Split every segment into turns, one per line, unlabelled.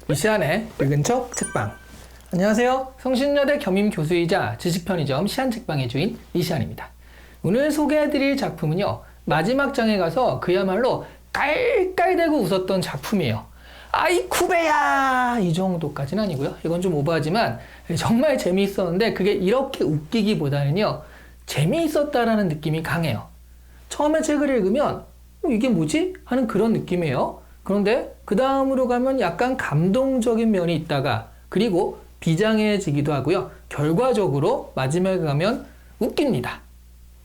이시안의 읽은 척 책방. 안녕하세요. 성신여대 겸임 교수이자 지식편의점 시안책방의 주인 이시안입니다. 오늘 소개해드릴 작품은요, 마지막 장에 가서 그야말로 깔깔대고 웃었던 작품이에요. 아이 쿠베야! 이 정도까지는 아니고요. 이건 좀 오버하지만 정말 재미있었는데 그게 이렇게 웃기기보다는요, 재미있었다라는 느낌이 강해요. 처음에 책을 읽으면 이게 뭐지? 하는 그런 느낌이에요. 그런데 그 다음으로 가면 약간 감동적인 면이 있다가 그리고 비장해지기도 하고요. 결과적으로 마지막에 가면 웃깁니다.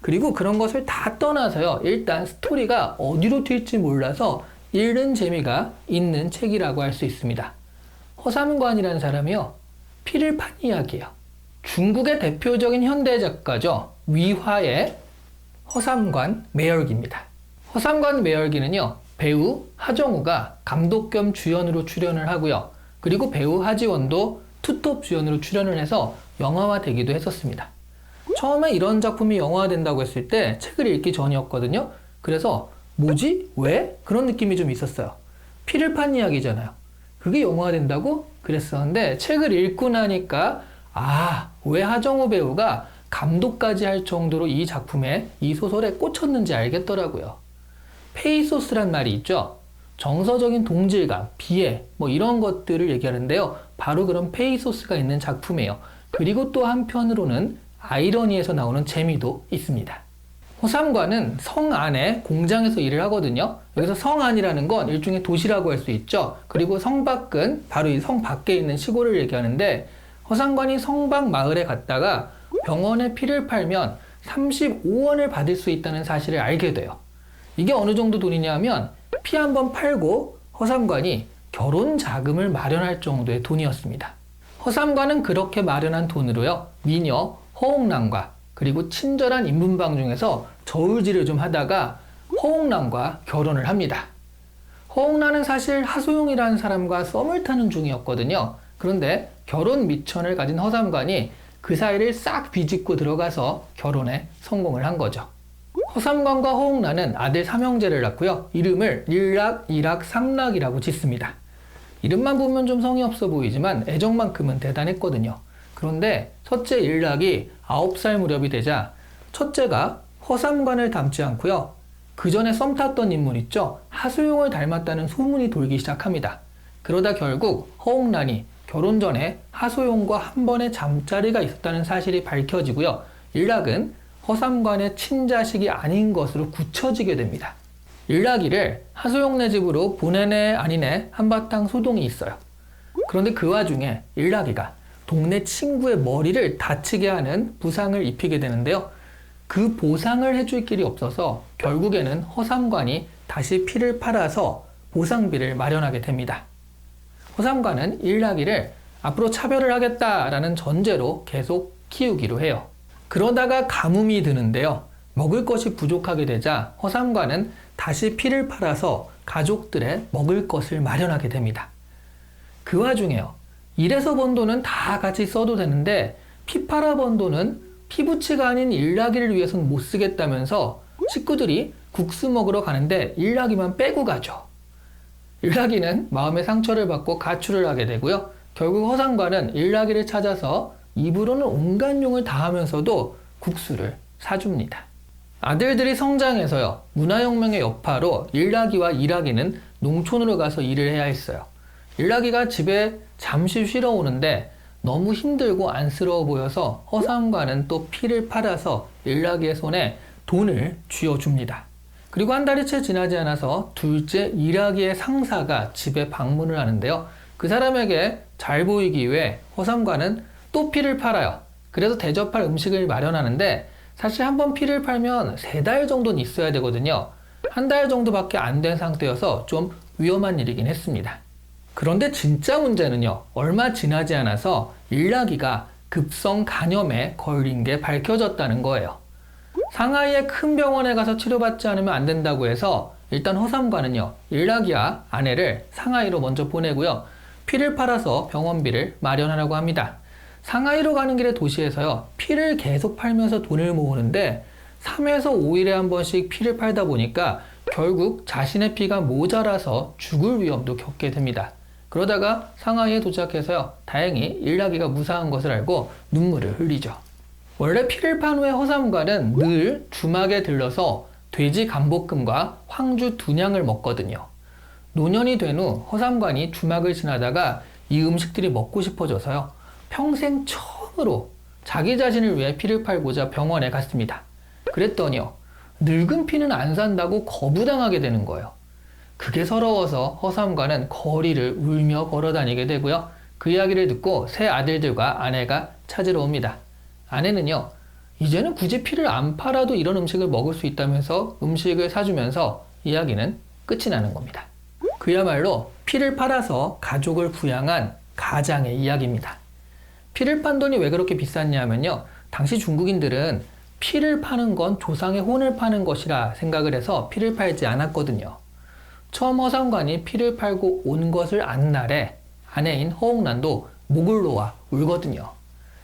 그리고 그런 것을 다 떠나서요. 일단 스토리가 어디로 튈지 몰라서 읽는 재미가 있는 책이라고 할 수 있습니다. 허삼관이라는 사람이요, 피를 판 이야기예요. 중국의 대표적인 현대 작가죠. 위화의 허삼관 매열기입니다. 허삼관 매열기는요, 배우 하정우가 감독 겸 주연으로 출연을 하고요. 그리고 배우 하지원도 투톱 주연으로 출연을 해서 영화화되기도 했었습니다. 처음에 이런 작품이 영화화된다고 했을 때 책을 읽기 전이었거든요. 그래서 뭐지? 왜? 그런 느낌이 좀 있었어요. 피를 판 이야기잖아요. 그게 영화화된다고? 그랬었는데 책을 읽고 나니까 왜 하정우 배우가 감독까지 할 정도로 이 작품에, 이 소설에 꽂혔는지 알겠더라고요. 페이소스란 말이 있죠. 정서적인 동질감, 비애, 이런 것들을 얘기하는데요. 바로 그런 페이소스가 있는 작품이에요. 그리고 또 한편으로는 아이러니에서 나오는 재미도 있습니다. 허삼관은 성 안에 공장에서 일을 하거든요. 여기서 성 안이라는 건 일종의 도시라고 할 수 있죠. 그리고 성 밖은 바로 이 성 밖에 있는 시골을 얘기하는데, 허삼관이 성 밖 마을에 갔다가 병원에 피를 팔면 35원을 받을 수 있다는 사실을 알게 돼요. 이게 어느 정도 돈이냐 하면 피 한 번 팔고 허삼관이 결혼 자금을 마련할 정도의 돈이었습니다. 허삼관은 그렇게 마련한 돈으로요, 미녀 허옥란과 그리고 친절한 인문방 중에서 저울질을 좀 하다가 허옥란과 결혼을 합니다. 허옥란은 사실 하소용이라는 사람과 썸을 타는 중이었거든요. 그런데 결혼 미천을 가진 허삼관이 그 사이를 싹 비집고 들어가서 결혼에 성공을 한 거죠. 허삼관과 허옥란은 아들 삼형제를 낳고요. 이름을 일락, 이락, 삼락이라고 짓습니다. 이름만 보면 좀 성의 없어 보이지만 애정만큼은 대단했거든요. 그런데 첫째 일락이 9살 무렵이 되자 첫째가 허삼관을 닮지 않고요, 그 전에 썸 탔던 인물 있죠, 하소용을 닮았다는 소문이 돌기 시작합니다. 그러다 결국 허옥란이 결혼 전에 하소용과 한 번의 잠자리가 있었다는 사실이 밝혀지고요, 일락은 허삼관의 친자식이 아닌 것으로 굳혀지게 됩니다. 일락이를 하소용네 집으로 보내네 아니네 한바탕 소동이 있어요. 그런데 그 와중에 일락이가 동네 친구의 머리를 다치게 하는 부상을 입히게 되는데요. 그 보상을 해줄 길이 없어서 결국에는 허삼관이 다시 피를 팔아서 보상비를 마련하게 됩니다. 허삼관은 일락이를 앞으로 차별을 하겠다라는 전제로 계속 키우기로 해요. 그러다가 가뭄이 드는데요. 먹을 것이 부족하게 되자 허삼관은 다시 피를 팔아서 가족들의 먹을 것을 마련하게 됩니다. 그 와중에요, 일해서 번 돈은 다 같이 써도 되는데 피 팔아 번 돈은 피부치가 아닌 일락이를 위해서는 못 쓰겠다면서 식구들이 국수 먹으러 가는데 일락이만 빼고 가죠. 일락이는 마음의 상처를 받고 가출을 하게 되고요. 결국 허삼관은 일락이를 찾아서 입으로는 온갖 용을 다 하면서도 국수를 사줍니다. 아들들이 성장해서요, 문화혁명의 여파로 일락이와 이락이는 농촌으로 가서 일을 해야 했어요. 일락이가 집에 잠시 쉬러 오는데 너무 힘들고 안쓰러워 보여서 허삼관은 또 피를 팔아서 일락이의 손에 돈을 쥐어줍니다. 그리고 한 달이 채 지나지 않아서 둘째 이락이의 상사가 집에 방문을 하는데요. 그 사람에게 잘 보이기 위해 허삼관은 또 피를 팔아요. 그래서 대접할 음식을 마련하는데 사실 한번 피를 팔면 3달 정도는 있어야 되거든요. 한 달 정도밖에 안 된 상태여서 좀 위험한 일이긴 했습니다. 그런데 진짜 문제는요, 얼마 지나지 않아서 일락이가 급성 간염에 걸린 게 밝혀졌다는 거예요. 상하이의 큰 병원에 가서 치료받지 않으면 안 된다고 해서 일단 허삼관은요, 일락이와 아내를 상하이로 먼저 보내고요, 피를 팔아서 병원비를 마련하라고 합니다. 상하이로 가는 길에 도시에서요, 피를 계속 팔면서 돈을 모으는데 3에서 5일에 한 번씩 피를 팔다 보니까 결국 자신의 피가 모자라서 죽을 위험도 겪게 됩니다. 그러다가 상하이에 도착해서요, 다행히 일나기가 무사한 것을 알고 눈물을 흘리죠. 원래 피를 판 후에 허삼관은 늘 주막에 들러서 돼지 간볶음과 황주 두냥을 먹거든요. 노년이 된 후 허삼관이 주막을 지나다가 이 음식들이 먹고 싶어져서요, 평생 처음으로 자기 자신을 위해 피를 팔고자 병원에 갔습니다. 그랬더니요, 늙은 피는 안 산다고 거부당하게 되는 거예요. 그게 서러워서 허삼관은 거리를 울며 걸어다니게 되고요, 그 이야기를 듣고 세 아들들과 아내가 찾으러 옵니다. 아내는요, 이제는 굳이 피를 안 팔아도 이런 음식을 먹을 수 있다면서 음식을 사주면서 이야기는 끝이 나는 겁니다. 그야말로 피를 팔아서 가족을 부양한 가장의 이야기입니다. 피를 판 돈이 왜 그렇게 비쌌냐면요, 당시 중국인들은 피를 파는 건 조상의 혼을 파는 것이라 생각을 해서 피를 팔지 않았거든요. 처음 허삼관이 피를 팔고 온 것을 안 날에 아내인 허옥란도 목을 놓아 울거든요.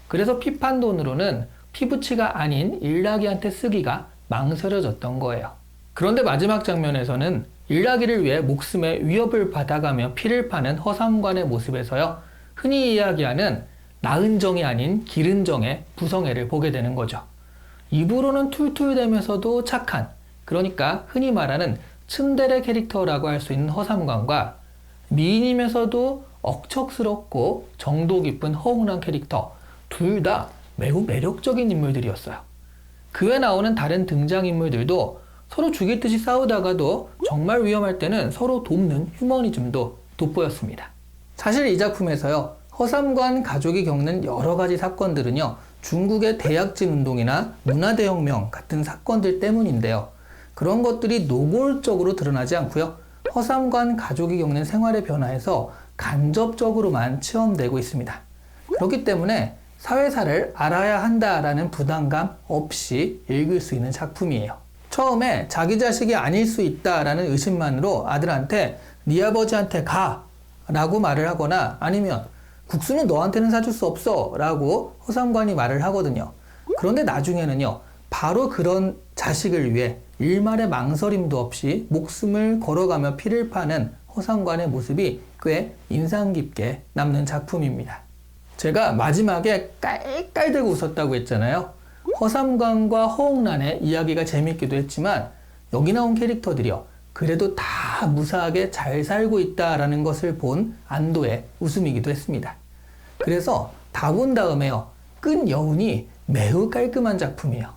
그래서 피 판 돈으로는 피부치가 아닌 일나기한테 쓰기가 망설여졌던 거예요. 그런데 마지막 장면에서는 일나기를 위해 목숨의 위협을 받아가며 피를 파는 허삼관의 모습에서요, 흔히 이야기하는 나은 정이 아닌 기른 정의 부성애를 보게 되는 거죠. 입으로는 툴툴대면서도 착한, 그러니까 흔히 말하는 츤데레 캐릭터라고 할 수 있는 허삼관과 미인이면서도 억척스럽고 정도 깊은 허웅란 캐릭터, 둘 다 매우 매력적인 인물들이었어요. 그 외 나오는 다른 등장인물들도 서로 죽일 듯이 싸우다가도 정말 위험할 때는 서로 돕는 휴머니즘도 돋보였습니다. 사실 이 작품에서요, 허삼관 가족이 겪는 여러 가지 사건들은요, 중국의 대약진 운동이나 문화대혁명 같은 사건들 때문인데요, 그런 것들이 노골적으로 드러나지 않고요, 허삼관 가족이 겪는 생활의 변화에서 간접적으로만 체험되고 있습니다. 그렇기 때문에 사회사를 알아야 한다라는 부담감 없이 읽을 수 있는 작품이에요. 처음에 자기 자식이 아닐 수 있다라는 의심만으로 아들한테 네 아버지한테 가 라고 말을 하거나, 아니면 국수는 너한테는 사줄 수 없어 라고 허삼관이 말을 하거든요. 그런데 나중에는요, 바로 그런 자식을 위해 일말의 망설임도 없이 목숨을 걸어가며 피를 파는 허삼관의 모습이 꽤 인상 깊게 남는 작품입니다. 제가 마지막에 깔깔대고 웃었다고 했잖아요. 허삼관과 허옥란의 이야기가 재밌기도 했지만 여기 나온 캐릭터들이요, 그래도 다 무사하게 잘 살고 있다라는 것을 본 안도의 웃음이기도 했습니다. 그래서 다 본 다음에요, 끈 여운이 매우 깔끔한 작품이에요.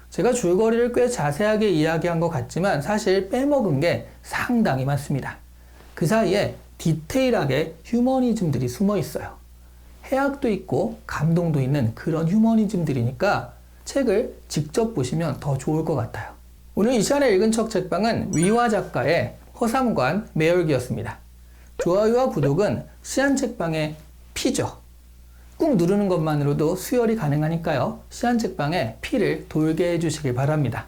제가 줄거리를 꽤 자세하게 이야기한 것 같지만 사실 빼먹은 게 상당히 많습니다. 그 사이에 디테일하게 휴머니즘들이 숨어 있어요. 해악도 있고 감동도 있는 그런 휴머니즘들이니까 책을 직접 보시면 더 좋을 것 같아요. 오늘 이 시간에 읽은 척 책방은 위화 작가의 허삼관 매열기였습니다. 좋아요와 구독은 시안책방의 피죠. 꾹 누르는 것만으로도 수혈이 가능하니까요, 시안책방에 피를 돌게 해주시길 바랍니다.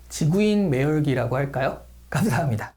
지구인 매열기라고 할까요? 감사합니다.